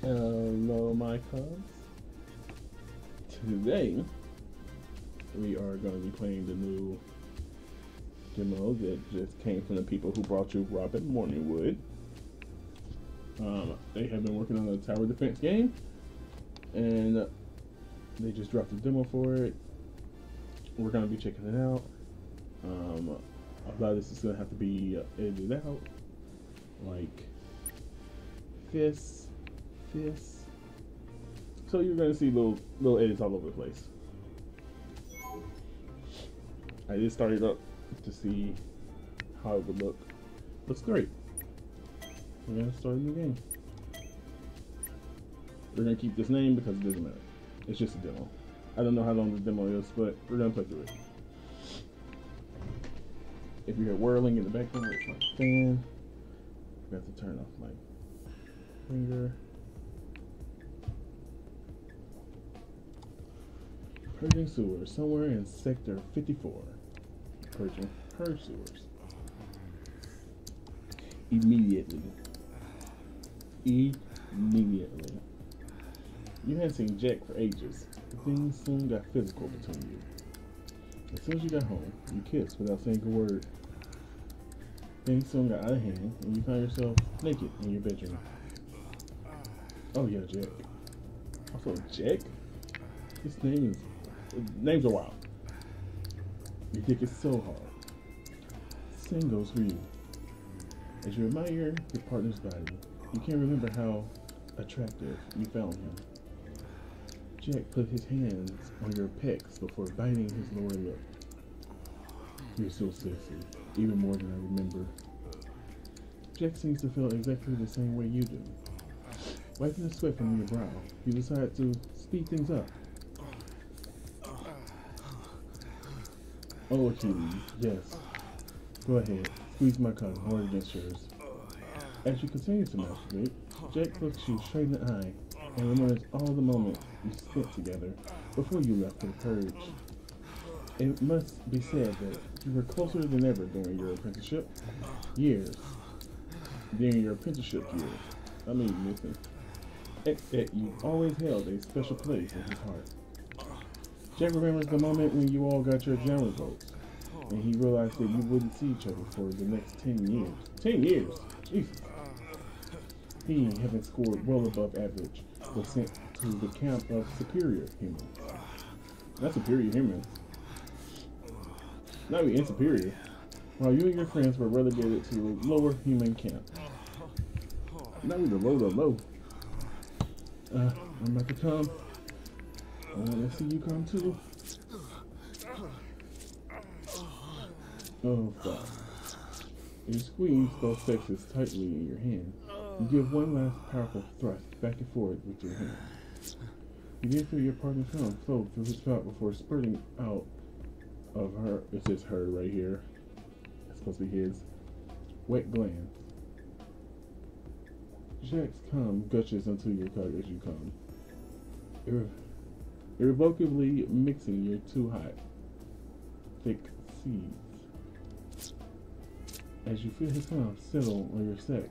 Hello, my cubs. Today, we are going to be playing the new demo that just came from the people who brought you Robin Morningwood. They have been working on a tower defense game, and they just dropped a demo for it. We're going to be checking it out. A lot of this is going to have to be edited out, like this. So you're going to see little edits all over the place. I just started up to see how it would look. Looks great. We're going to start a new game. We're going to keep this name because it doesn't matter. It's just a demo. I don't know how long this demo is, but we're going to play through it. If you hear whirling in the background, it's my fan. I have to turn off my finger. Purging sewers, somewhere in sector 54. Purge sewers. Immediately. You hadn't seen Jack for ages. Things soon got physical between you. As soon as you got home, you kissed without saying a word. Things soon got out of hand, and you found yourself naked in your bedroom. Oh yeah, Jack. Also, Jack? Names are wild. Your dick is so hard. Same goes for you. As you admire your partner's body, you can't remember how attractive you found him. Jack put his hands on your pecs before biting his lower lip. You're so sexy, even more than I remember. Jack seems to feel exactly the same way you do. Wiping the sweat from your brow, you decide to speed things up. Oh, Achilles, yes. Go ahead, squeeze my cock hard against yours. As you continue to masturbate, Jack looks you straight in the eye and remembers all the moments you spent together before you left for the purge. It must be said that you were closer than ever during your apprenticeship years. Listen. That you always held a special place in his heart. Jack remembers the moment when you all got your exam results, and he realized that you wouldn't see each other for the next 10 years. 10 years? Jesus. He, having scored well above average, was sent to the camp of superior humans. Not superior humans. Not even superior. While you and your friends were relegated to the lower human camp. Not even low. I'm about to come. I want to see you come too. Oh, God. You squeeze both sexes tightly in your hand. You give one last powerful thrust back and forth with your hand. You then feel your partner's tongue flow through his mouth before spurting out of her. It says her right here. It's supposed to be his. Wet glands. Jack's cum gushes into your cock as you come, irrevocably mixing your too hot, thick seeds. As you feel his cum settle on your sex.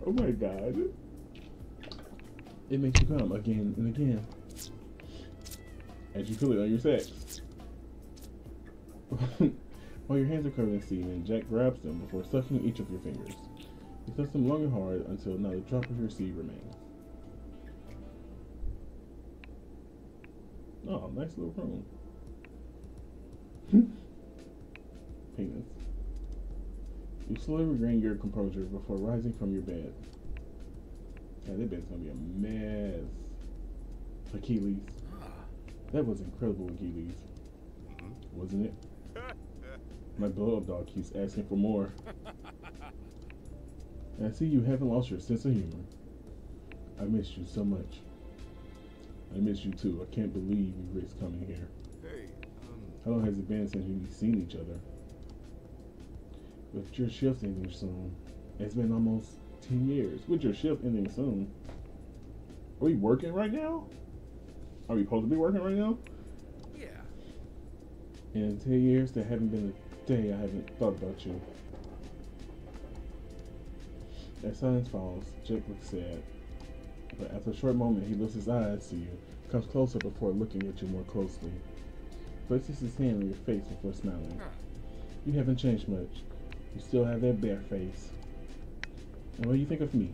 Oh my God. It makes you come again and again. As you feel it on your sex. While your hands are covered in semen, Jack grabs them before sucking each of your fingers. He sucks them long and hard until not a drop of your seed remains. Oh, nice little room. Penis. You slowly regain your composure before rising from your bed. Yeah, that bed's gonna be a mess. Achilles. That was incredible, Achilles. Wasn't it? My blow-up dog keeps asking for more. And I see you haven't lost your sense of humor. I miss you so much. I miss you too. I can't believe you risked coming here. How long has it been since you've seen each other? With your shift ending soon. It's been almost 10 years. With your shift ending soon. Are we working right now? Are we supposed to be working right now? Yeah. In 10 years, there haven't been a day I haven't thought about you. As silence falls, Jake looks sad. But after a short moment, he lifts his eyes to you, comes closer before looking at you more closely, places his hand on your face before smiling. You haven't changed much. You still have that bear face. And what do you think of me?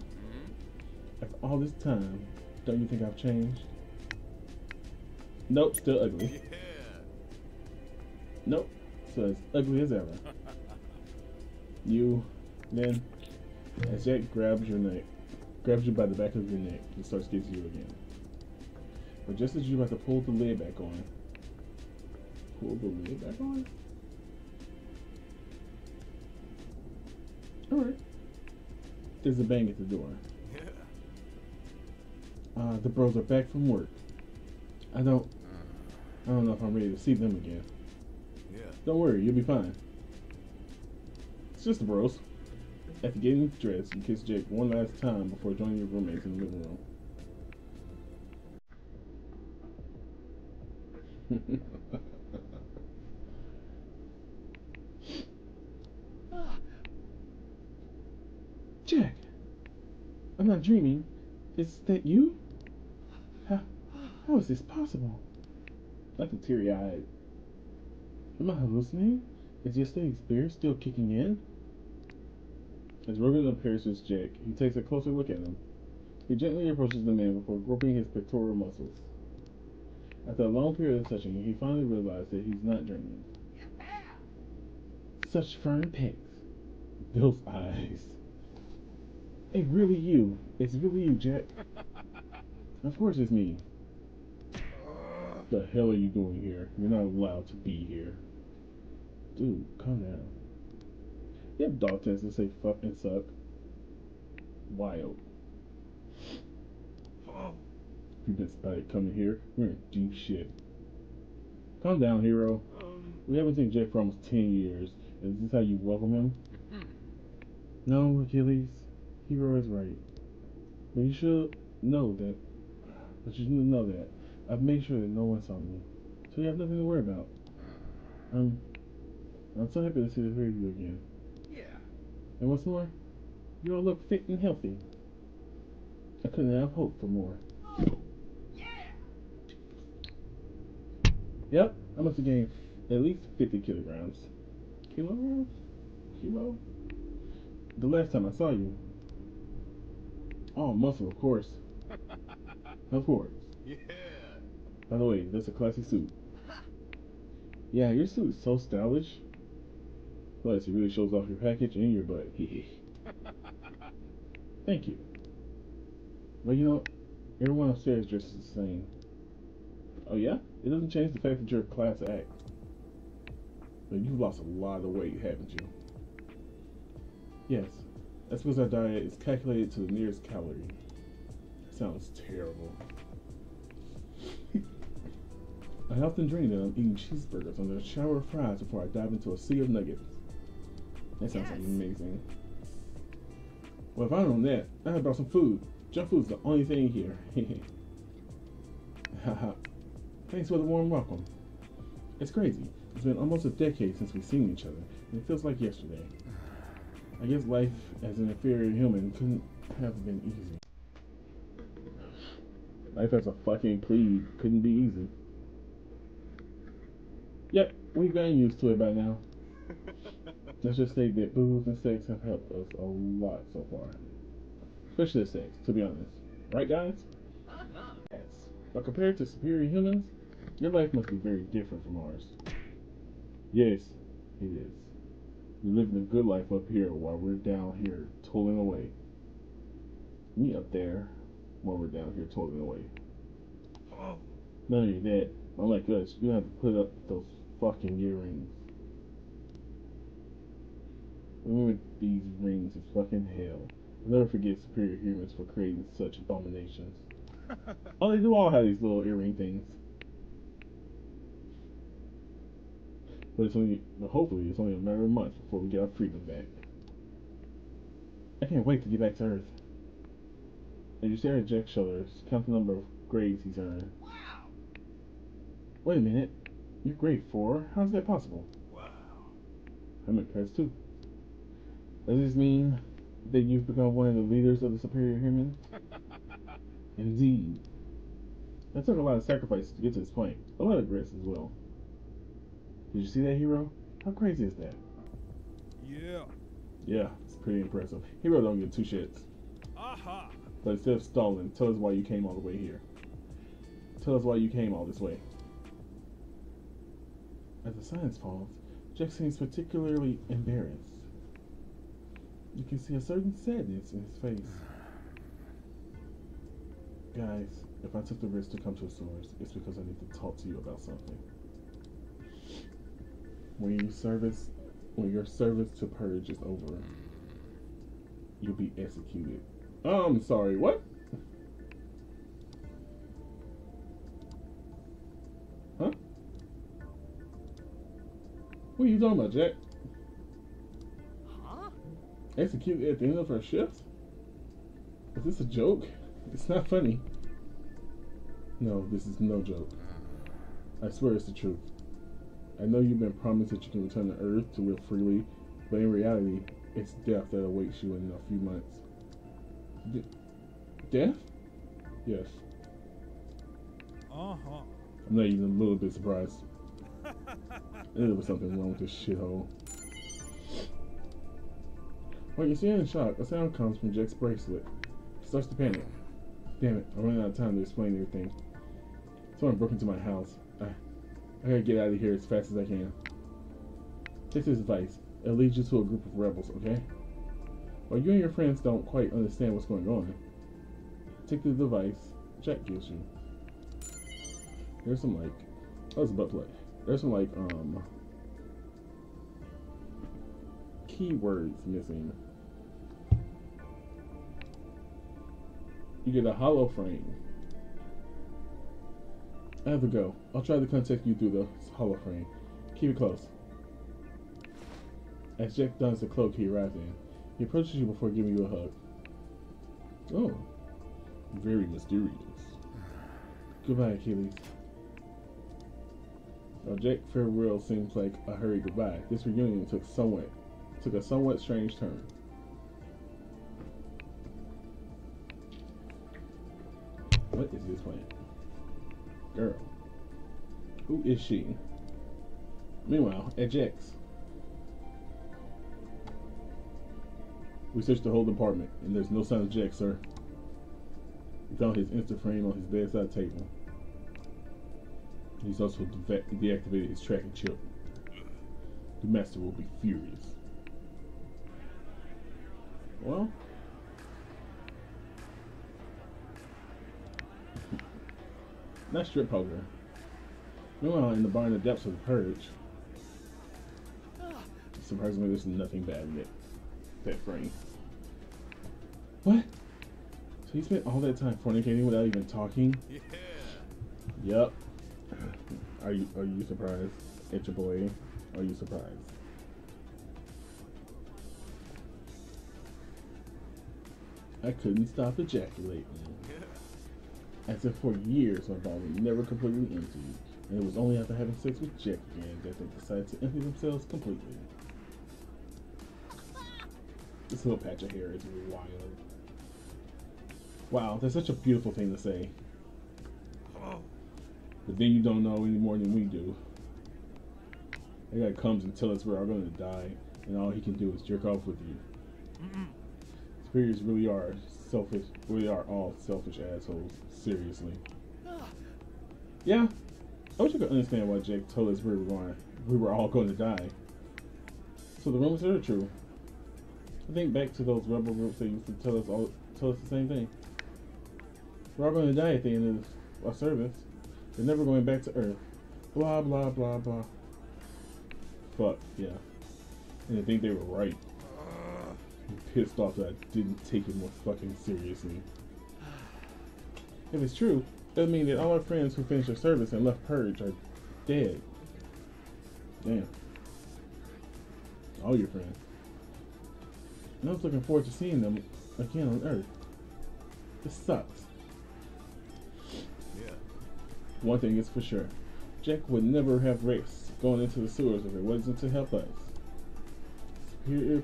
After all this time, don't you think I've changed? Nope, still ugly. Nope, still as ugly as ever. You, then, as Jack grabs your neck, grabs you by the back of your neck and starts getting you again. But just as you're about to pull the lid back on, Alright. There's a bang at the door. The bros are back from work. I don't know if I'm ready to see them again. Don't worry, you'll be fine. It's just the bros. After getting dressed, you kiss Jake one last time before joining your roommates in the living room. Jack, I'm not dreaming. Is that you? How, how is this possible? Like a teary-eyed. Am I hallucinating? Is yesterday's beer still kicking in? As Rogan approaches Jack, he takes a closer look at him. He gently approaches the man before groping his pectoral muscles. After a long period of touching, he finally realizes that he's not dreaming. Such firm pecs. Those eyes. It's really you. It's really you, Jack. Of course it's me. The hell are you doing here? You're not allowed to be here. Dude, calm down. You have dog tends to say fuck and suck. Wild. You've been spotted coming here. We're in deep shit. Calm down, hero. We haven't seen Jack for almost 10 years. Is this how you welcome him? No, Achilles. Hero is right. But you should know that. But you should know that. I've made sure that no one saw me. So you have nothing to worry about. I'm so happy to see the three of you again. And what's more, you all look fit and healthy. I couldn't have hoped for more. Yep, I must have gained at least 50 kilograms. Kilograms? Kilo? The last time I saw you. Oh, muscle, of course. Of course. By the way, that's a classy suit. Yeah, your suit is so stylish. Plus, it really shows off your package and your butt. Thank you. But you know, everyone upstairs dresses the same. Oh yeah? It doesn't change the fact that you're a class act. But you've lost a lot of weight, haven't you? Yes. That's because our diet is calculated to the nearest calorie. Sounds terrible. I often dream that I'm eating cheeseburgers under a shower of fries before I dive into a sea of nuggets. That sounds like amazing. Well, if I known that, I'd have brought some food. Junk food's the only thing here. Haha. Thanks for the warm welcome. It's crazy. It's been almost a decade since we've seen each other, and it feels like yesterday. I guess life as an inferior human couldn't have been easy. Life as a fucking plebe couldn't be easy. Yep, we've gotten used to it by now. Let's just say that booze and sex have helped us a lot so far. Especially the sex, to be honest. Right, guys? Yes. But compared to superior humans, your life must be very different from ours. Yes, it is. We're living a good life up here while we're down here toiling away. Me up there while we're down here toiling away. Not only that, unlike us, you have to put up those fucking earrings. Remember these rings is fucking hell. I'll never forget superior humans for creating such abominations. Oh, they do all have these little earring things. But hopefully it's only a matter of months before we get our freedom back. I can't wait to get back to Earth. As you stare at Jack's shoulders, count the number of grades he's earned. Wait a minute. You're grade 4? How's that possible? I'm at class 2. Does this mean that you've become one of the leaders of the superior humans? Indeed. That took a lot of sacrifice to get to this point. A lot of grace as well. Did you see that, Hero? How crazy is that? Yeah. Yeah, it's pretty impressive. Hero don't give two shits. Aha. But instead of stalling, tell us why you came all the way here. Tell us why you came all this way. As the silence falls, Jack seems particularly embarrassed. You can see a certain sadness in his face. Guys, if I took the risk to come to a source, it's because I need to talk to you about something. When your service to Purge is over, you'll be executed. I'm sorry, what? Huh? What are you talking about, Jack? Huh? Executed at the end of her shift? Is this a joke? It's not funny. No, this is no joke. I swear it's the truth. I know you've been promised that you can return to Earth to live freely, but in reality, it's death that awaits you in a few months. Death? Yes. Uh-huh. I'm not even a little bit surprised. I knew there was something wrong with this shithole. While you're still in shock, a sound comes from Jack's bracelet. He starts to panic. Damn it, I'm running out of time to explain everything. Someone broke into my house. I gotta get out of here as fast as I can. Take this advice. It'll lead you to a group of rebels, okay? While you and your friends don't quite understand what's going on, take the device Jack gives you. There's some like, I was about to play. There's some like keywords missing. You get a hollow frame. I have to go. I'll try to contact you through the hollow frame. Keep it close. As Jack dons the cloak he arrives in, he approaches you before giving you a hug. Oh, very mysterious. Goodbye, Achilles. While Jack farewell seems like a hurried goodbye, this reunion took a somewhat strange turn. What is this plan? Girl. Who is she? Meanwhile, at Jack's. We searched the whole department, and there's no sign of Jack, sir. We found his Instaframe on his bedside table. He's also deactivated his tracking chip. The master will be furious. Well, not strip poker. Meanwhile, in the bar in the depths of the Purge, surprisingly, there's nothing bad in that frame. What? So he spent all that time fornicating without even talking? Yeah. Yep. Are you surprised at your boy? Are you surprised? I couldn't stop ejaculating. As if for years my body never completely emptied, and it was only after having sex with Jack again that they decided to empty themselves completely. This little patch of hair is wild. Wow, that's such a beautiful thing to say. But then you don't know any more than we do. That guy comes and tells us we're all going to die, and all he can do is jerk off with you. Superiors really are selfish. We are all selfish assholes. Seriously. Yeah, I wish I could understand why Jake told us we were all going to die. So the rumors are true. I think back to those rebel groups that used to tell us the same thing. We're all going to die at the end of our service. They're never going back to Earth. Blah, blah, blah, blah. Fuck, yeah. And I think they were right. I'm pissed off that I didn't take it more fucking seriously. If it's true, that would mean that all our friends who finished their service and left Purge are dead. Damn. All your friends. And I was looking forward to seeing them again on Earth. This sucks. Yeah. One thing is for sure. Jack would never have risked going into the sewers if it wasn't to help us. Superior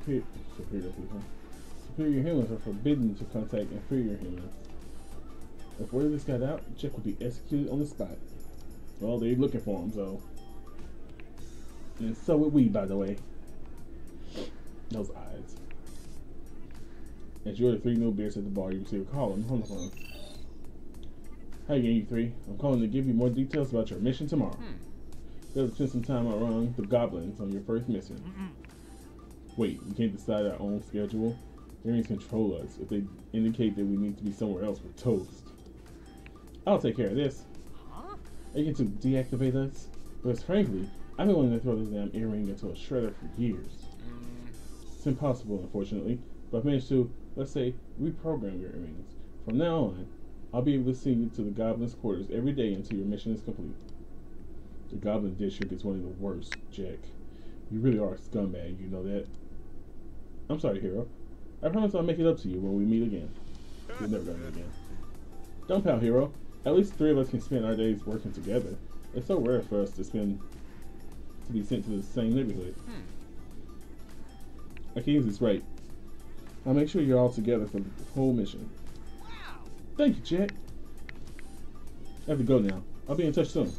Superior humans are forbidden to contact inferior humans. If word of this got out, Jack would be executed on the spot. Well, they're looking for him, so. And so would we, by the way. Those eyes. As you order 3 new beers at the bar, you receive a call on the phone. Hi again, you 3. I'm calling to give you more details about your mission tomorrow. You have to spend some time around the goblins on your first mission. Wait, we can't decide our own schedule? Earrings control us. If they indicate that we need to be somewhere else, we're toast. I'll take care of this. Are you going to deactivate us? Because frankly, I've been wanting to throw this damn earring into a shredder for years. It's impossible, unfortunately, but I've managed to, let's say, reprogram your earrings. From now on, I'll be able to see you to the goblin's quarters every day until your mission is complete. The goblin district is one of the worst, Jack. You really are a scumbag, you know that? I'm sorry, hero. I promise I'll make it up to you when we meet again. We're never gonna meet again. Don't pout, hero. At least 3 of us can spend our days working together. It's so rare for us to be sent to the same neighborhood. I can use this right. I'll make sure you're all together for the whole mission. Thank you, Jack. I have to go now. I'll be in touch soon.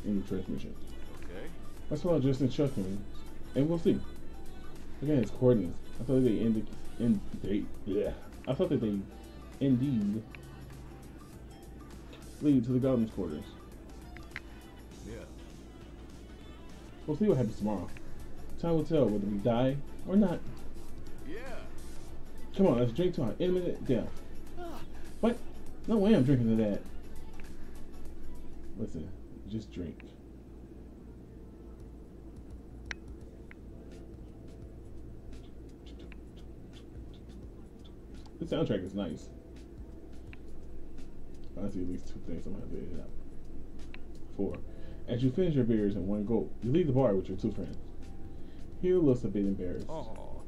End of transmission. Okay. That's what I just instructed me. And we'll see. Again, it's coordinates. I thought they I thought that they indeed lead to the goblin's quarters. Yeah. We'll see what happens tomorrow. Time will tell whether we die or not. Yeah. Come on, let's drink to our imminent death. What? No way I'm drinking to that. Listen, just drink. The soundtrack is nice. I see at least 2 things I'm gonna have to edit out. 4. As you finish your beers in 1 gulp, you leave the bar with your 2 friends. Hero looks a bit embarrassed. Oh.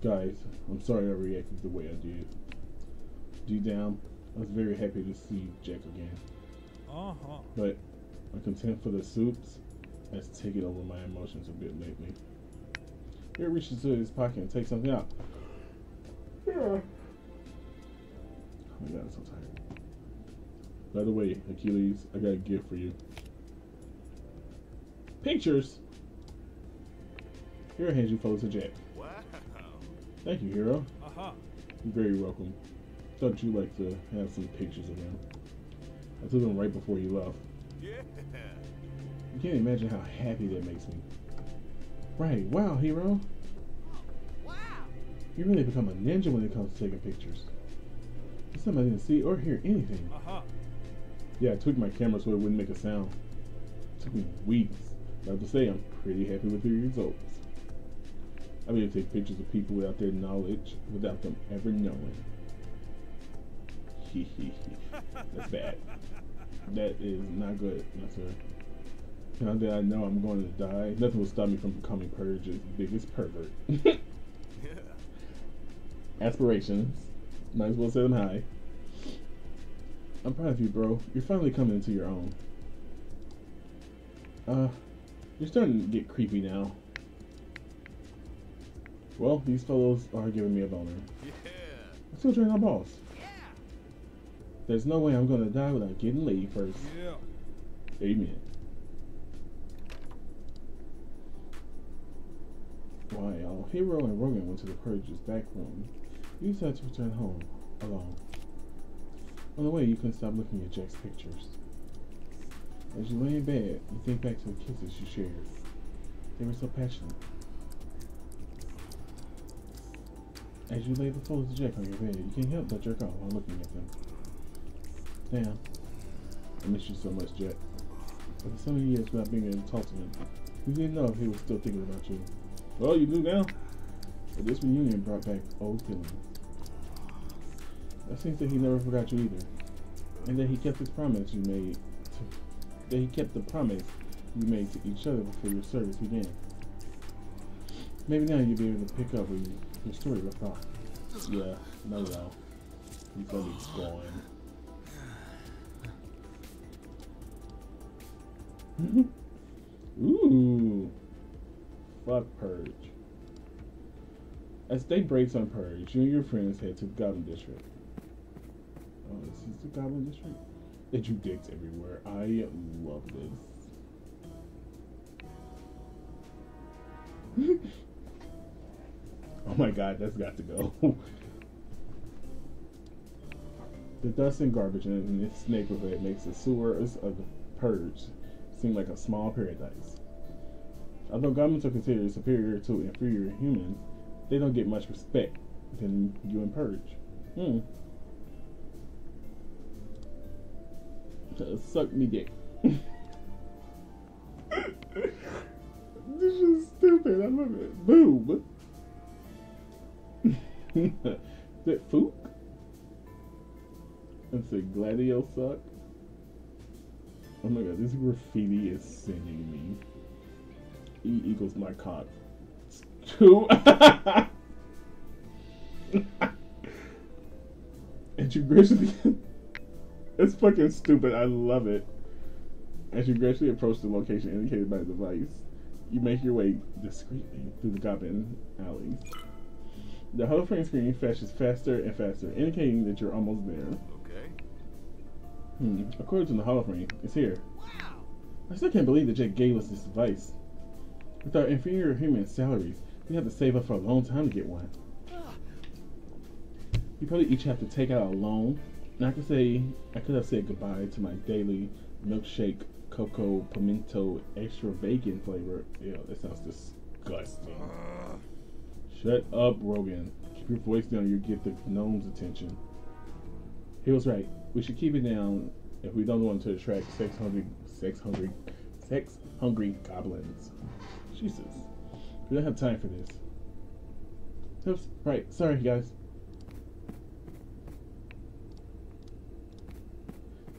Guys, I'm sorry I reacted the way I did. Deep down, I was very happy to see Jack again. But my contempt for the soups has taken over my emotions a bit lately. Hero reaches into his pocket and takes something out. Yeah. Oh my god, I'm so tired. By the way, Achilles, I got a gift for you. Pictures! Hero hands you photos of Jack. Wow. Thank you, Hero. You're very welcome. Thought you'd like to have some pictures of him. I took them right before he left. Yeah. You can't imagine how happy that makes me. Right, wow, Hero. Wow. You really become a ninja when it comes to taking pictures. It's something I didn't see or hear anything. Yeah, I tweaked my camera so it wouldn't make a sound. It took me weeks. But I have to say, I'm pretty happy with the results. I'm able to take pictures of people without their knowledge, without them ever knowing. Hee hee hee. That's bad. That is not good, no sir. Now that I know I'm going to die, nothing will stop me from becoming Purge's biggest pervert. Yeah. Aspirations. Might as well set them high. I'm proud of you, bro. You're finally coming into your own. You're starting to get creepy now. Well, these fellows are giving me a boner. Yeah. I'm still trying my boss. Yeah. There's no way I'm gonna die without getting laid first. Yeah. Amen. While Hero and Rogan went to the Purge's back room, you decided to return home alone. On the way, you couldn't stop looking at Jack's pictures. As you lay in bed, you think back to the kisses you shared. They were so passionate. As you lay the photos of Jack on your bed, you can't help but jerk off while looking at them. Damn. I miss you so much, Jack. After so many years without being able to talk to him, you didn't know if he was still thinking about you. Well, you do now. But this reunion brought back old feelings. It seems that he never forgot you either, and that he kept his promise you made. That he kept the promise you made to each other before your service began. Maybe now you'll be able to pick up where your story left off. Yeah, no, no. He's gonna be gone. Ooh, fuck Purge. As day breaks on purge, you and your friends head to the Goblin District. Oh, this is the Goblin District? They drew dicks everywhere. I love this. Oh my god, that's got to go. The dust and garbage in this neighborhood makes the sewers of the purge seem like a small paradise. Although goblins are considered superior to inferior humans, they don't get much respect than you in purge. Suck me dick. This is stupid. I love it. Boob. Is that Fook? Let's see. Gladio suck. Oh my god, this graffiti is sending me. E equals my cock. 2. And you gradually. It's fucking stupid. I love it. As you gradually approach the location indicated by the device, you make your way discreetly through the goblin alleys. The holoframe screen flashes faster and faster, indicating that you're almost there. Okay. According to the holoframe, it's here. Wow. I still can't believe that Jack gave us this device. With our inferior human salaries, we have to save up for a long time to get one. We probably each have to take out a loan. And I could have said goodbye to my daily milkshake, cocoa, pimento, extra bacon flavor. Ew, that sounds disgusting. Shut up, Rogan. Keep your voice down or you get the gnome's attention. He was right. We should keep it down if we don't want to attract sex-hungry goblins. Jesus. We don't have time for this. Oops, right. Sorry, guys.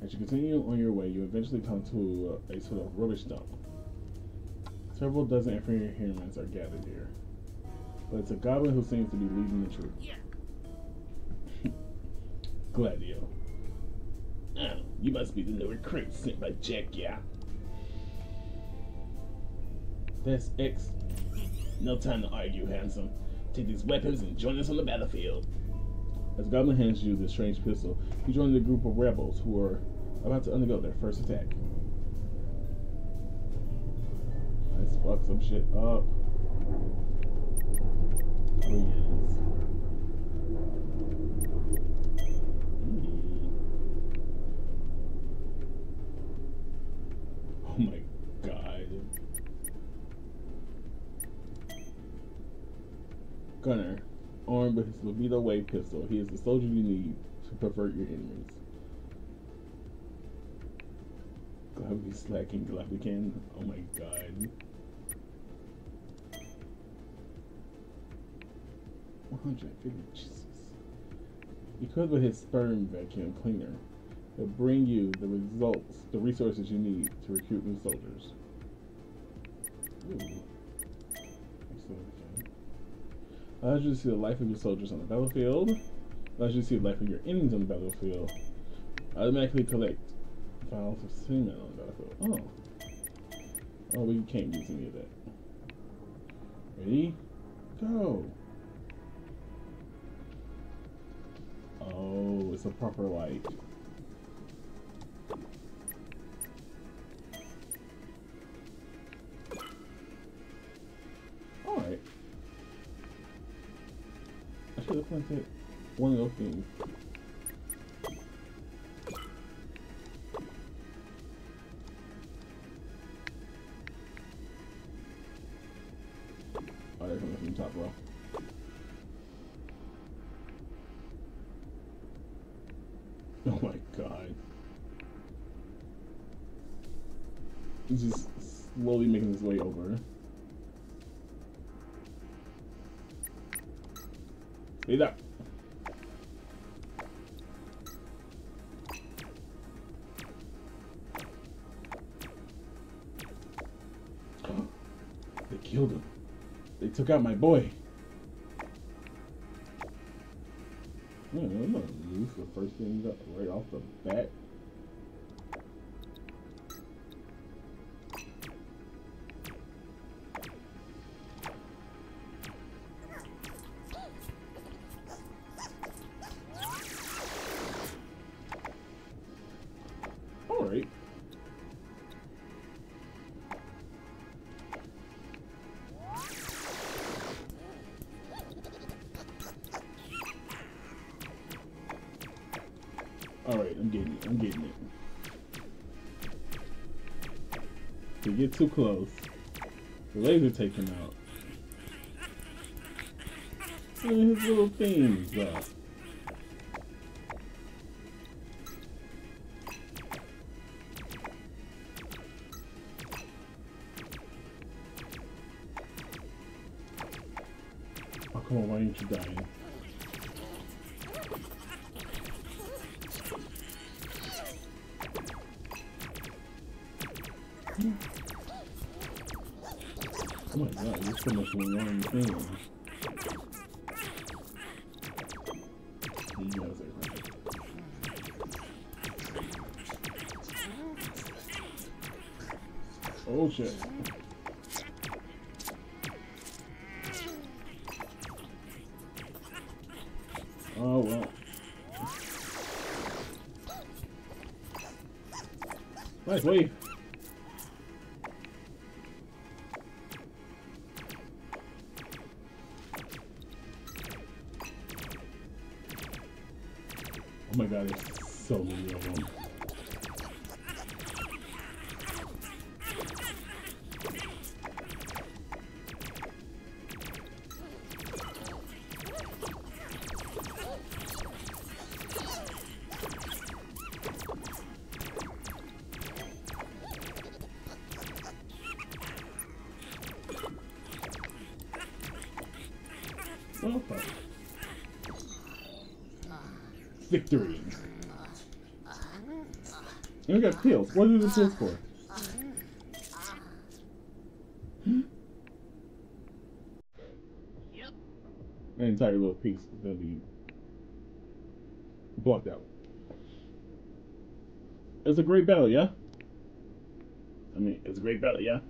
As you continue on your way, you eventually come to a sort of rubbish dump. Several dozen inferior humans are gathered here. But it's a goblin who seems to be leading the troop. Yeah. Gladio. Oh, you must be the new recruit sent by Jack, yeah. That's X. No time to argue, handsome. Take these weapons and join us on the battlefield. As Goblin hands you this strange pistol, you join the group of rebels who are about to undergo their first attack. Let's fuck some shit up. Please. Oh my god. Gunner. Armed with his libido wave pistol, he is the soldier you need to pervert your enemies. Glad we slacking, glad we can. Oh my god. 150, Jesus. Equipped with his sperm vacuum cleaner, he'll bring you the resources you need to recruit new soldiers. Ooh. Allows you to see the life of your soldiers on the battlefield. Allows you to see the life of your enemies on the battlefield. Automatically collect files of semen on the battlefield. Oh, we can't use any of that. Ready? Go. Oh, it's a proper light. Alright. I should have planted one of those things. Oh, they're coming from the top row. Oh my god. He's just slowly making his way over. Speed up. They killed him. They took out my boy. I'm gonna lose the first thing right off the bat. Alright, I'm getting it. I'm getting it. If we get too close, the laser takes him out. And his little things up. Oh, come on, why ain't you dying? Oh my god, there's so much wrong things. You guys are right. Oh shit. Oh well. Nice wave. Oh my god, there's so many of them. Oh, fuck. Victory. And we got pills. What are the pills for? An entire little piece is gonna be blocked out. It's a great battle, yeah? I mean, it's a great battle, yeah?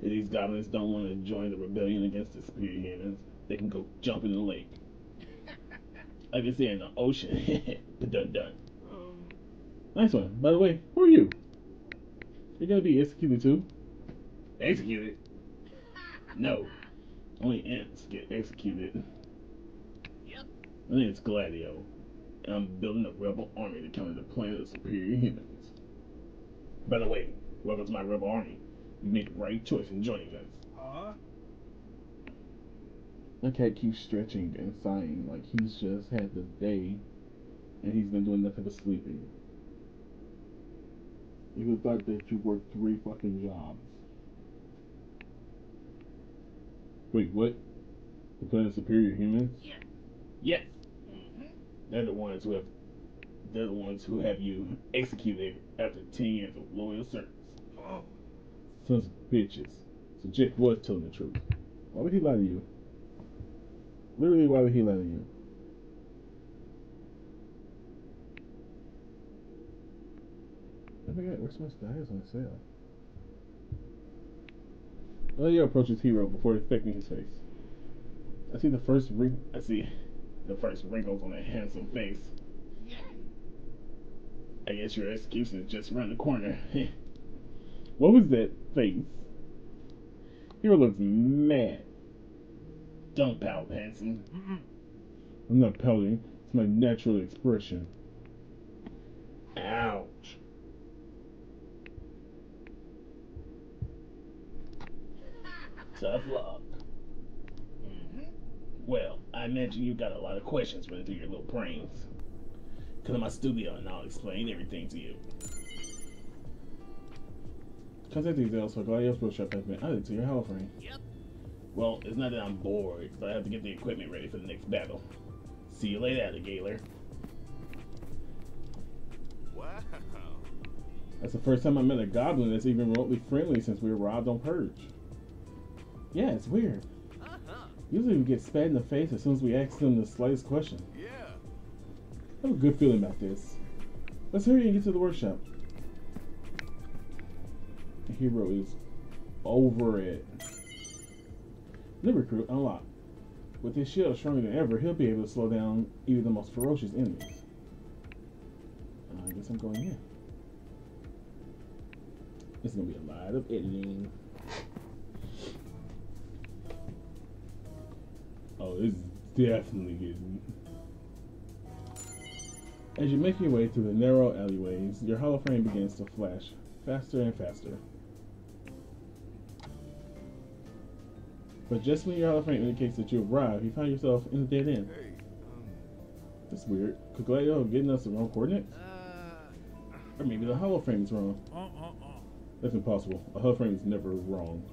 If these goblins don't want to join the rebellion against the superior humans, they can go jump in the lake. I can say in the ocean. Dun dun. Nice one. By the way, who are you? You're gonna be executed too? Executed? No. Only ants get executed. My name is Gladio, and I'm building a rebel army to counter the planet of superior humans. By the way, welcome to my rebel army. You made the right choice in joining us. My cat keeps stretching and sighing like he's just had the day and he's been doing nothing but sleeping. You would thought that you worked 3 fucking jobs. Wait, what? The planet of superior humans? Yeah. Yes. They're the ones who have you executed after 10 years of loyal service. Oh. Sons of bitches. So Jeff was telling the truth. Why would he lie to you? Literally, why would he lie to you? I forget, where's my styles on sale? Leo approaches Hero before affecting his face. I see the first wrinkles on that handsome face. I guess your execution is just around the corner. What was that face? Hero looks mad. Don't pout, Hanson. I'm not pouting. It's my natural expression. Ouch. Tough luck. Well, I imagine you got a lot of questions running through your little brains. Come to my studio and I'll explain everything to you. Contact details for Gladius Workshop has been added to your Hall frame. Yep. Well, it's not that I'm bored, but I have to get the equipment ready for the next battle. See you later, alligator. Wow. That's the first time I met a goblin that's even remotely friendly since we were robbed on Purge. Yeah, it's weird. Usually we get spat in the face as soon as we ask them the slightest question. Yeah. I have a good feeling about this. Let's hurry and get to the workshop. The Hero is over it. New recruit unlocked. With his shield stronger than ever, he'll be able to slow down even the most ferocious enemies. I guess I'm going here. It's gonna be a lot of editing. Oh, this is definitely getting. As you make your way through the narrow alleyways, your holoframe begins to flash faster and faster. But just when your holoframe indicates that you've arrived, you find yourself in a dead end. Hey, That's weird. Could Gladio have given us the wrong coordinates? Or maybe the holoframe is wrong. That's impossible. A holoframe is never wrong.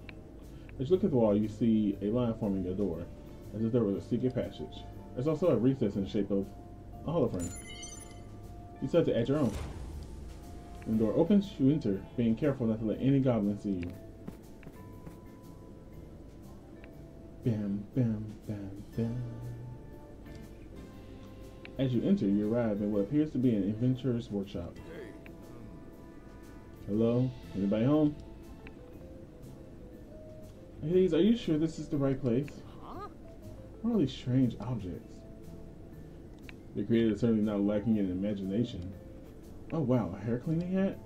As you look at the wall, you see a line forming a door, as if there was a secret passage. There's also a recess in the shape of a holoframe. You decide to add your own. When the door opens, you enter, being careful not to let any goblin see you. Bam, bam, bam, bam. As you enter, you arrive at what appears to be an inventor's workshop. hey, Hello? Anybody home? Hey, are you sure this is the right place? What are all these strange objects? The creator is certainly not lacking in imagination. Oh wow, a hair cleaning hat?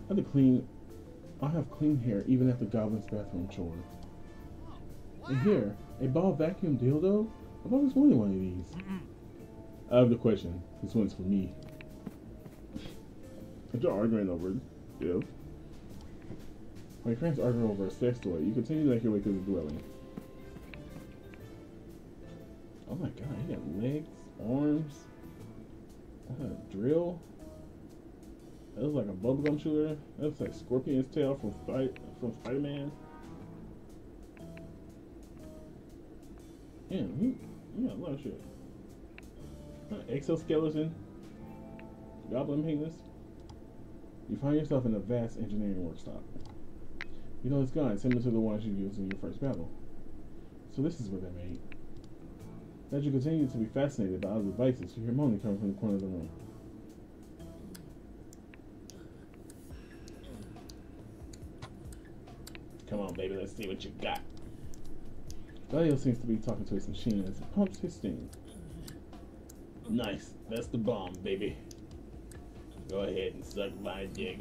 I'll have clean hair even after Goblin's bathroom chore. And here, a ball vacuum dildo? I've always wanted one of these. I have the question. This one's for me. If you're arguing over it, yeah. While your friends argue over a sex toy, you continue to make your way through the dwelling. Oh my god, he got legs, arms, a drill. That looks like a bubblegum shooter. That looks like Scorpion's tail from Spider-Man. Damn, he got a lot of shit. Exoskeleton, goblin penis. You find yourself in a vast engineering workshop. You know it's gun similar to the ones you used in your first battle. So this is what they're made. As you continue to be fascinated by other devices, you hear moaning coming from the corner of the room. Come on, baby, let's see what you got. Gladio seems to be talking to his machine as it pumps his steam. Nice, that's the bomb, baby. Go ahead and suck my dick.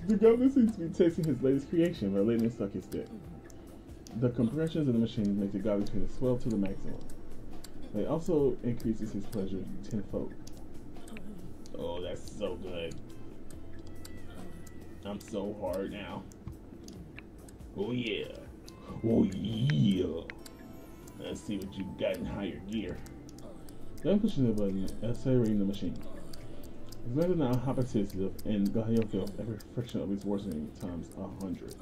The goblin seems to be tasting his latest creation by letting him suck his dick. The compressions of the machine make the goblin penis swell to the maximum. It also increases his pleasure tenfold. Oh, that's so good. I'm so hard now. Oh yeah. Oh yeah. Let's see what you got in higher gear. Then pushing the button, accelerating the machine. His legs are now hypersensitive, and Gladio feels every friction of his worsening times 100.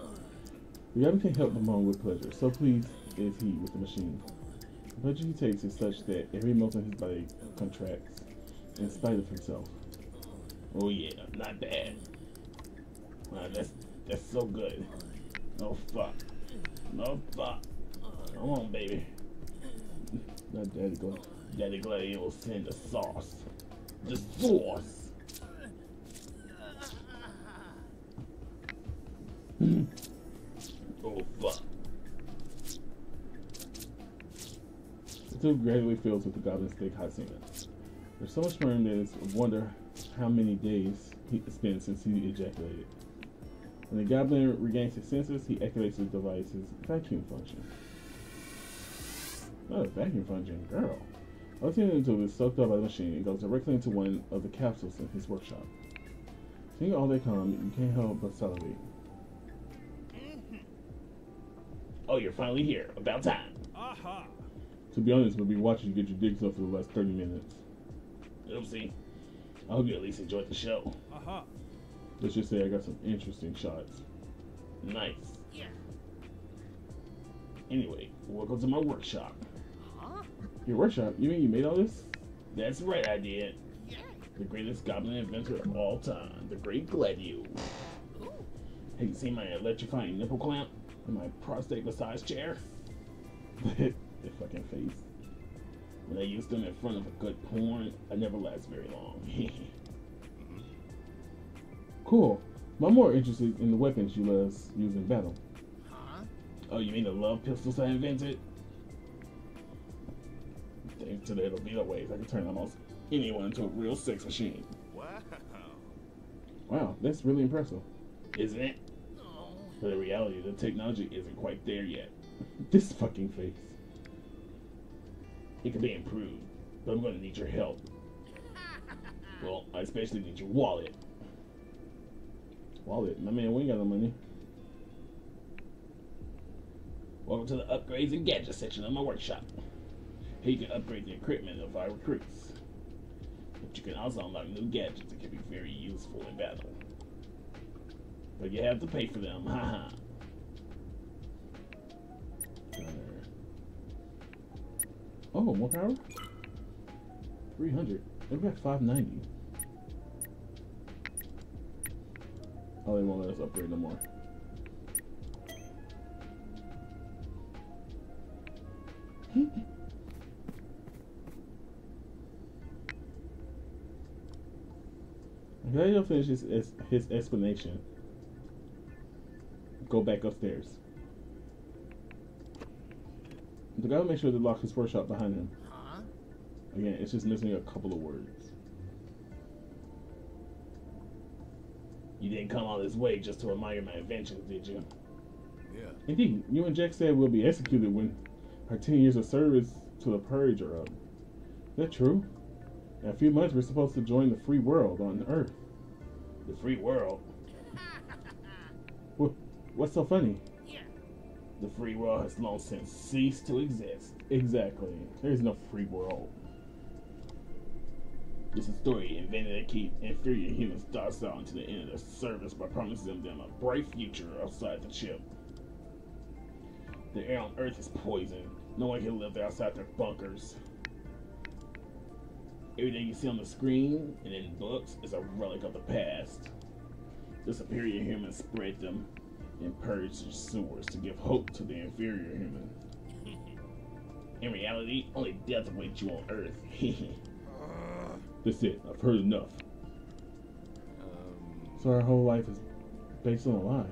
The goblin can't help but moan with pleasure, so pleased is he with the machine. The pleasure he takes is such that every muscle in his body contracts, in spite of himself. Oh yeah, not bad. Wow, that's so good. No fuck. No fuck. Come on, baby. Not Daddy Gladio will send the sauce. The sauce. Oh fuck. The tube gradually fills with the goblin's thick hot semen. There's so much sperm that it's a wonder how many days it's been since he ejaculated. When the goblin regains his senses, he activates the device's vacuum function. Oh, vacuum function, girl. Everything until it's soaked up by the machine, it goes directly into one of the capsules in his workshop. Seeing all that come, you can't help but salivate. Oh, you're finally here. About time. Aha! To be honest, we'll be watching you get your dick sucked for the last 30 minutes. Oopsie. I hope you at least enjoyed the show. Aha! Let's just say I got some interesting shots. Nice. Yeah. Anyway, welcome to my workshop. Huh? Your workshop? You mean you made all this? That's right, I did. Yeah. The greatest goblin inventor of all time, the Great Gladio. Ooh. Have you seen my electrifying nipple clamp and my prostate massage chair? That fucking face. When I used them in front of a good porn, I never last very long. Cool. I'm more interested in the weapons you let us use in battle. Huh? Oh, you mean the love pistols I invented? Thanks to their libido ways, I can turn almost anyone into a real sex machine. Wow. Wow, that's really impressive. Isn't it? Oh. But in reality, the technology isn't quite there yet. This fucking face. It could be improved, but I'm going to need your help. Well, I especially need your wallet. Wallet? My man, we ain't got no money. Welcome to the upgrades and gadgets section of my workshop. Here you can upgrade the equipment of our recruits. But you can also unlock new gadgets that can be very useful in battle. But you have to pay for them, haha. Oh, more power? 300. Maybe at 590. Oh, they won't let us upgrade no more. Okay, he'll finish his explanation. Go back upstairs. The guy will make sure to lock his workshop behind him. Huh? Again, it's just missing a couple of words. You didn't come all this way just to admire my inventions, did you? Yeah. Indeed, you and Jack said we'll be executed when our 10 years of service to the Purge are up. Is that true? In a few months, we're supposed to join the free world on Earth. The free world? What's so funny? Yeah. The free world has long since ceased to exist. Exactly. There's no free world. It's a story invented to keep inferior humans docile until the end of their service by promising them a bright future outside the chip. The air on Earth is poisoned. No one can live outside their bunkers. Everything you see on the screen and in books is a relic of the past. The superior humans spread them and purged the sewers to give hope to the inferior human. In reality, only death awaits you on Earth. That's it. I've heard enough. So our whole life is based on a lie.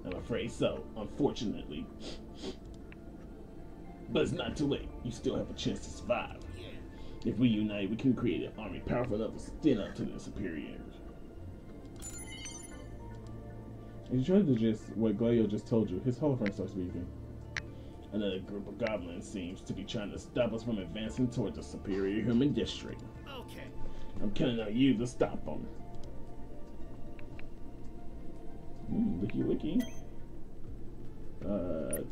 I'm afraid so, unfortunately. But it's not too late. You still have a chance to survive. If we unite, we can create an army powerful enough to stand up to the superiors. If you try to digest what Gladio just told you, his holophone starts beeping. Another group of goblins seems to be trying to stop us from advancing towards the superior human district. Okay. I'm counting on you to stop them. Licky licky.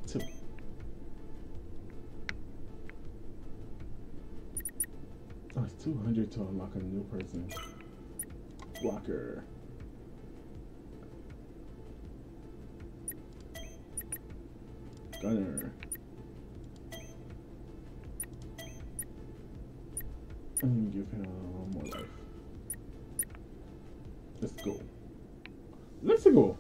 Two. Oh, it's 200 to unlock a new person. Blocker. Gunner. I'm gonna give him more life. Let's go. Let's go.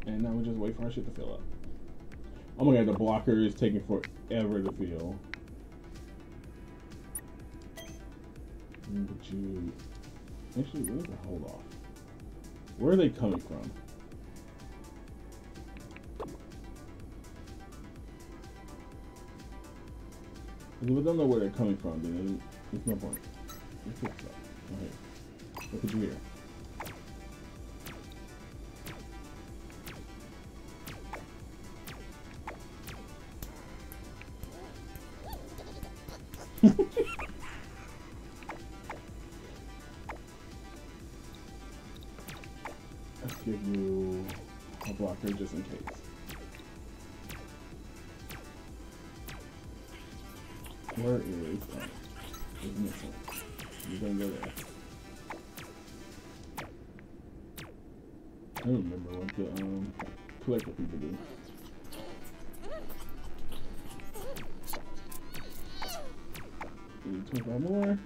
And now we just wait for our shit to fill up. Oh my god, the blocker is taking forever to fill. But you actually, we need to hold off. Where are they coming from? If we don't know where they're coming from, then there's no point. Let's fix that. Okay. What did you hear? Let's give you a blocker just in case. Where is it's missing? You're gonna go there. I don't remember what the collector people do. You need 25 more.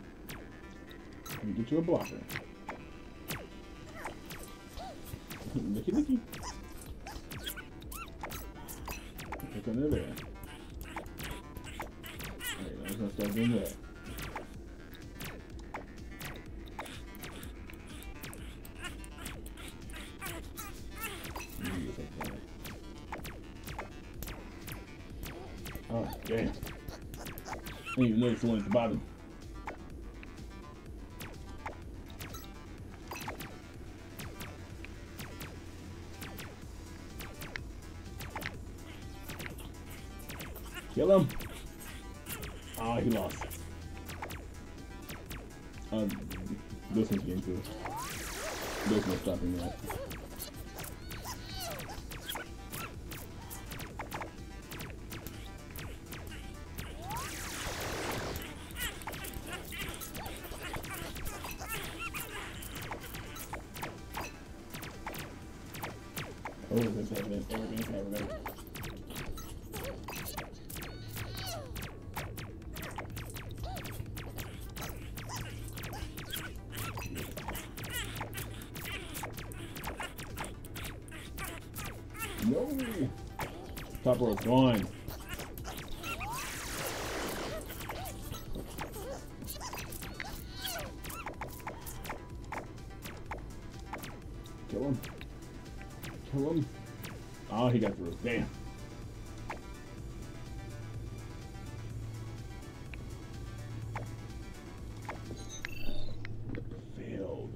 And get you a blocker. Licky licky. Look under there. Alright, I'm gonna start doing that. Oh, damn. I didn't even notice the one at the bottom. Kill him. Ah, he lost. This one's getting through. There's no stopping that. Oh, this is happening. Everything's happening. No! Top row gone. Kill him. Kill him. Oh, he got through. Damn. Failed.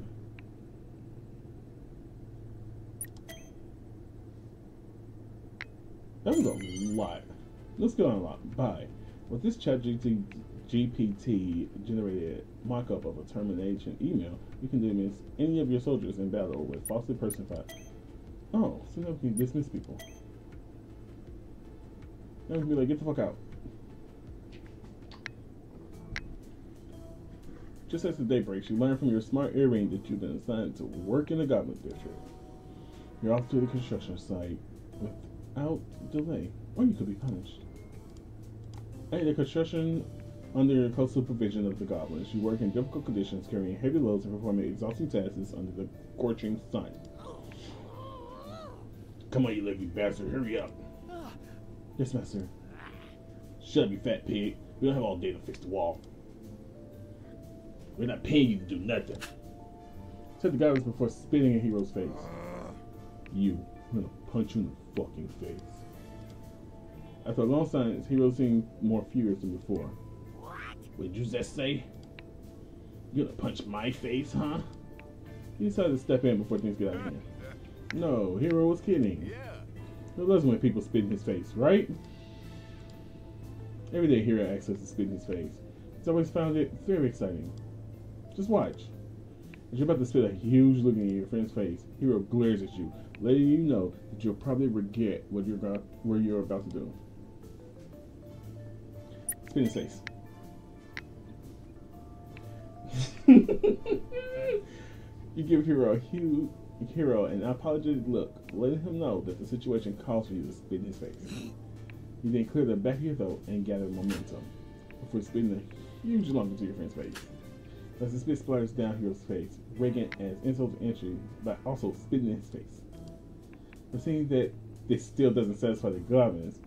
That was a lot. Let's go on a lot. Bye. With this ChatGPT generated mock-up of a termination email, you can dismiss any of your soldiers in battle with falsely personified. Oh, so now we can dismiss people. Now we can be like, get the fuck out. Just as the day breaks, you learn from your smart earring that you've been assigned to work in the Goblin District. You're off to the construction site without delay, or you could be punished. At the construction, under close supervision of the goblins, you work in difficult conditions, carrying heavy loads and performing exhausting tasks under the scorching sun. Come on, you lazy bastard, hurry up. Yes, master. Shut up, you fat pig. We don't have all day to fix the wall. We're not paying you to do nothing. Said the goblins before spitting in Hero's face. You. I'm gonna punch you in the fucking face. After a long silence, Hero seemed more furious than before. What did you just say? You gonna punch my face, huh? He decided to step in before things get out of hand. No, Hero was kidding. He loves when people spit in his face, right? Every day Hero asks us to spit in his face. He's always found it very exciting. Just watch. As you're about to spit a huge look in your friend's face, Hero glares at you, letting you know that you'll probably regret what you're about to do. Spit in his face. You give Hero an apologetic look, letting him know that the situation calls for you to spit in his face. You then clear the back of your throat and gather momentum before spitting a huge lump into your friend's face. As the spit splatters down Hero's face, Reagan adds insult to injury by also spitting in his face. But seeing that this still doesn't satisfy the goblins,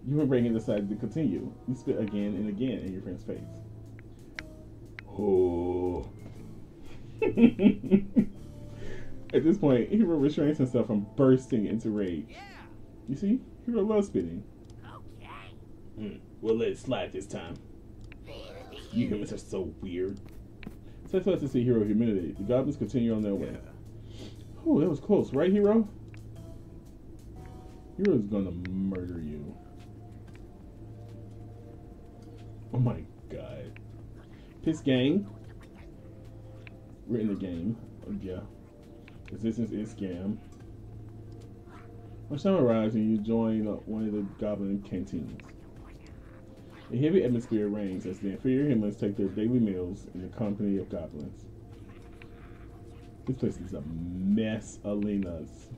you and Reagan decide to continue. You spit again and again in your friend's face. Oh. At this point, Hero restrains himself from bursting into rage. Yeah. You see, Hero loves spitting. Okay. We'll let it slide this time. You humans are so weird. Satisfied to see Hero humiliated, the goblins continue on their way. Oh, that was close, right, Hero? Hero's gonna murder you. Oh my god. Piss gang. We're in the game. Yeah. Resistance is scam. Lunchtime arrives and you join one of the goblin canteens. A heavy atmosphere reigns as the inferior humans take their daily meals in the company of goblins. This place is a mess, Alina's.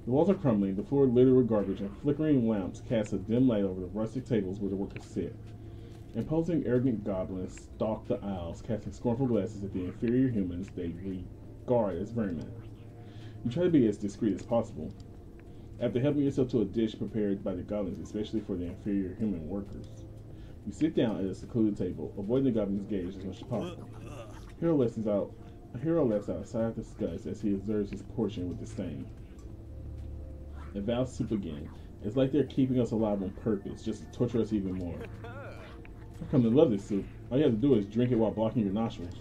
The walls are crumbling, the floor littered with garbage, and flickering lamps cast a dim light over the rustic tables where the workers sit. Imposing, arrogant goblins stalk the aisles, casting scornful glances at the inferior humans they regard as vermin. You try to be as discreet as possible. After helping yourself to a dish prepared by the goblins, especially for the inferior human workers, you sit down at a secluded table, avoiding the goblins' gaze as much as possible. Hero lets out a sigh of disgust as he observes his portion with disdain. The Val soup again. It's like they're keeping us alive on purpose, just to torture us even more. I come to love this soup. All you have to do is drink it while blocking your nostrils.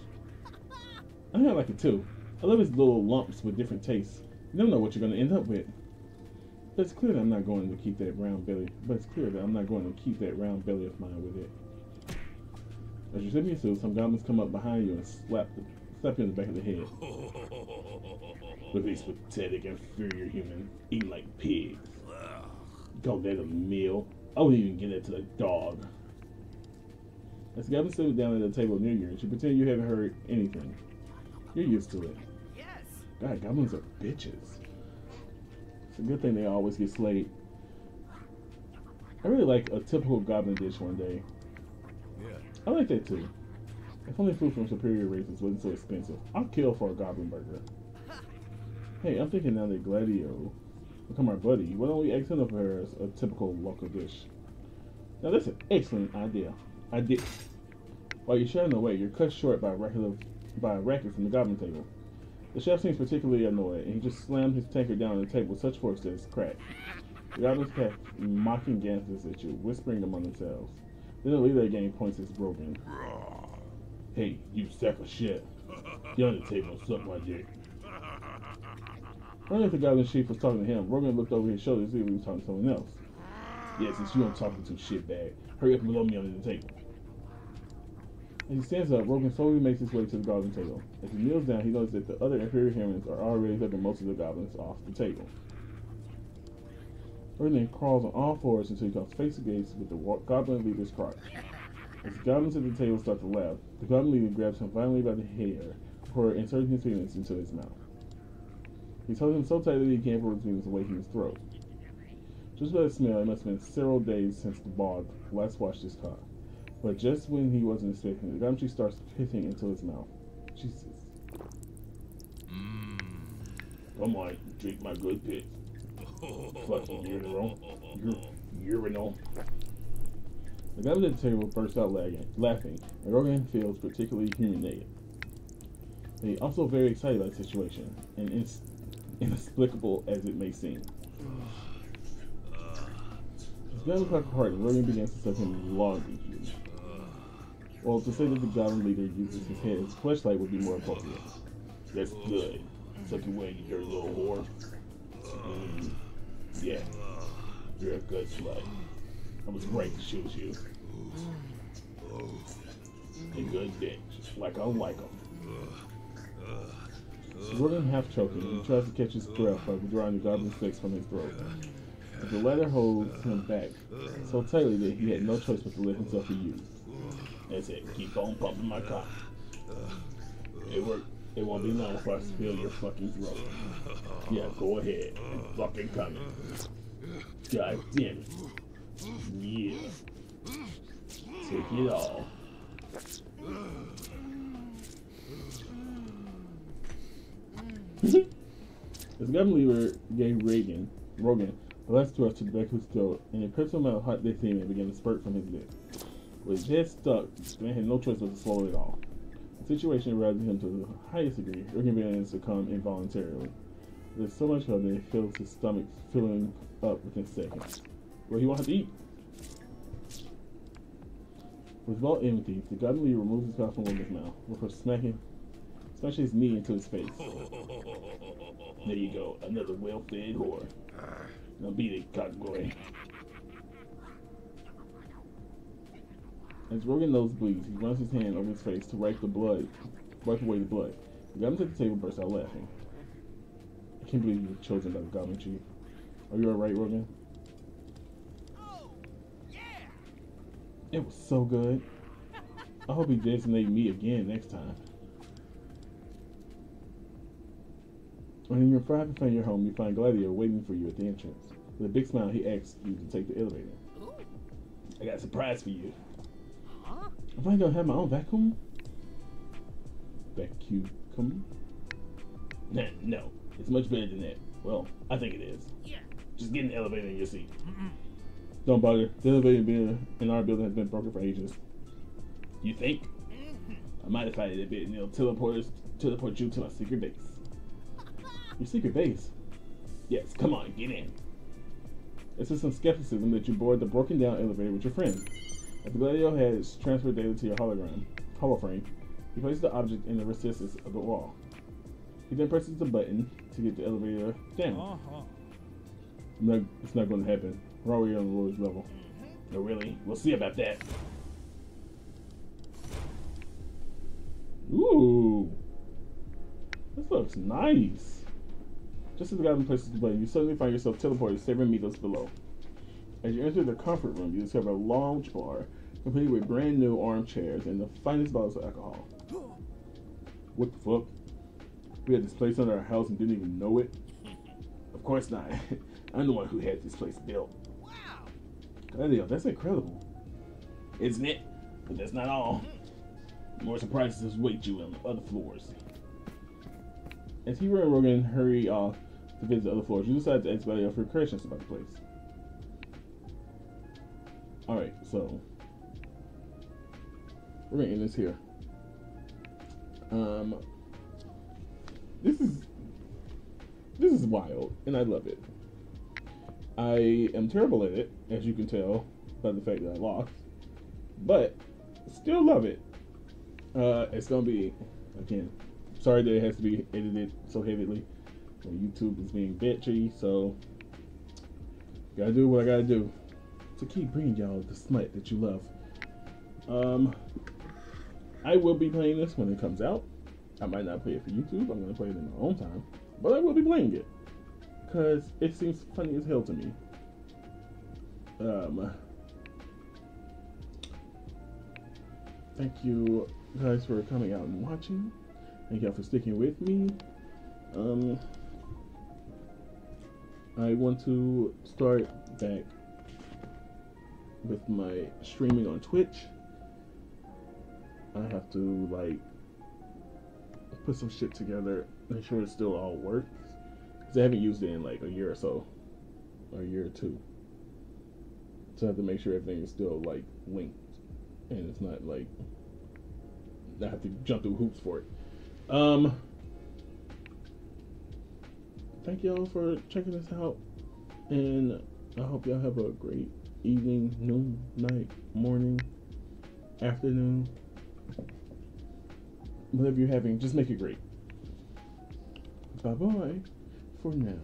I think I like it too. I love its little lumps with different tastes. You never know what you're going to end up with. It's clear that I'm not going to keep that round belly. But it's clear that I'm not going to keep that round belly of mine with it. As you're slipping your suit, some goblins come up behind you and slap you in the back of the head. With these pathetic, inferior humans eating like pigs. Call that a meal? I wouldn't even give that to the dog. As the goblin sits down at a table near you, and you pretend you haven't heard anything. You're used to it. Yes. God, goblins are bitches. It's a good thing they always get slayed. I really like a typical goblin dish one day. Yeah. I like that too. If only food from superior races wasn't so expensive, I'll kill for a goblin burger. Hey, I'm thinking now that Gladio become our buddy, why don't we ask him for her as a typical local dish? Now that's an excellent idea. While you're shouting away, you're cut short by a racket from the goblin table. The chef seems particularly annoyed, and he just slammed his tankard down on the table with such force that it's cracked. The goblins cast mocking glances at you, whispering among themselves. Then the leader of the game points his Rogan. Hey, you sack of shit. Get on the table and suck my dick. Running if the goblin chief was talking to him, Rogan looked over his shoulder to see if he was talking to someone else. Yeah, since you don't talk to shitbag, hurry up and blow me under the table. As he stands up, Rogan slowly makes his way to the goblin table. As he kneels down, he notices that the other inferior humans are already taking most of the goblins off the table. Rogan then crawls on all fours until he comes face to face with the goblin leader's crotch. As the goblins at the table start to laugh, the goblin leader grabs him violently by the hair before inserting his penis into his mouth. He's holding him so tight that he can't pull his penis away from his throat. Just by the smell, it must have been several days since the bog last washed his cock. But just when he wasn't expecting it, the goblin chief starts pissing into his mouth. Jesus. Come on, drink my good piss. Fucking urinal. The goblin at the table bursts out laughing, and Rogan feels particularly humiliated. He's also very excited about the situation, and inexplicable as it may seem. As the goblin crack apart, Rogan begins to suck him long into you. Well, to say that the goblin leader uses his head as a fleshlight would be more appropriate. That's good. Suck your way, you dirty little whore. Yeah, you're a good slut. I was right to choose you. A good bitch, like I like them. Rogan half choking, he tries to catch his breath by withdrawing the goblin's sticks from his throat. But the latter holds him back so tightly that he had no choice but to let himself be used. That's it, keep on pumping my cock. It worked. It won't be long before I spill your fucking throat. Yeah, go ahead and fucking come in. God damn it. Yeah. Take it all. As goblin leader gave Rogan the last thrust to the back of his throat, and it pressed him how hot they seemed and began to spurt from his dick. With his head stuck, the man had no choice but to swallow it all. The situation aroused him to the highest degree. Rogan began to succumb involuntarily. There's so much of it that he feels his stomach filling up within seconds. Well, he won't have to eat. With all empty, the goblin leader removes his cock from Rogan's mouth before smashing his knee into his face. There you go, another well-fed whore. Now beat it, cockboy. As Rogan nose bleeds, he runs his hand over his face to wipe away the blood. The goblin at the table bursts out laughing. I can't believe you were chosen by the goblin chief. Are you alright, Rogan? Oh, yeah. It was so good. I hope he designates me again next time. When you arrive and find your home, you find Gladio waiting for you at the entrance. With a big smile, he asks you to take the elevator. Ooh. I got a surprise for you. Huh? Am I gonna have my own vacuum? Vacuum? Nah, no. It's much better than that. Well, I think it is. Yeah. Just get in the elevator in your seat. Don't bother. The elevator in our building has been broken for ages. You think? I modified it a bit and it'll teleport you to my secret base. Your secret base? Yes, come on, get in. It's with some skepticism that you board the broken down elevator with your friends. After Gladio has transferred data to your holoframe, he places the object in the recesses of the wall. He then presses the button to get the elevator down. It's not going to happen. We're already on the lowest level. No, really? We'll see about that. Ooh. This looks nice. Just as the guys in places to play, you suddenly find yourself teleported several meters below. As you enter the comfort room, you discover a lounge bar completed with brand new armchairs and the finest bottles of alcohol. What the fuck? We had this place under our house and didn't even know it? Of course not. I'm the one who had this place built. Wow. Damn, that's incredible. Isn't it? But that's not all. More surprises await you on the other floors. As Hero and Rogan hurry off to visit the other floors, you decide to ask Betty for questions about the place. Alright, so we're gonna end this here. This is wild, and I love it. I am terrible at it, as you can tell by the fact that I lost, but still love it. It's gonna be, again, sorry that it has to be edited so heavily. YouTube is being bitchy, so gotta do what I gotta do to keep bringing y'all the smut that you love. I will be playing this when it comes out. I might not play it for YouTube. I'm gonna play it in my own time, but I will be playing it because it seems funny as hell to me. Thank you guys for coming out and watching. Thank y'all for sticking with me. I want to start back with my streaming on Twitch. I have to like put some shit together, make sure it still all works. Cause I haven't used it in like a year or so, or a year or two. So I have to make sure everything is still like linked, and it's not like I have to jump through hoops for it. Thank y'all for checking this out, and I hope y'all have a great evening, noon, night, morning, afternoon, whatever you're having. Just make it great. Bye bye for now.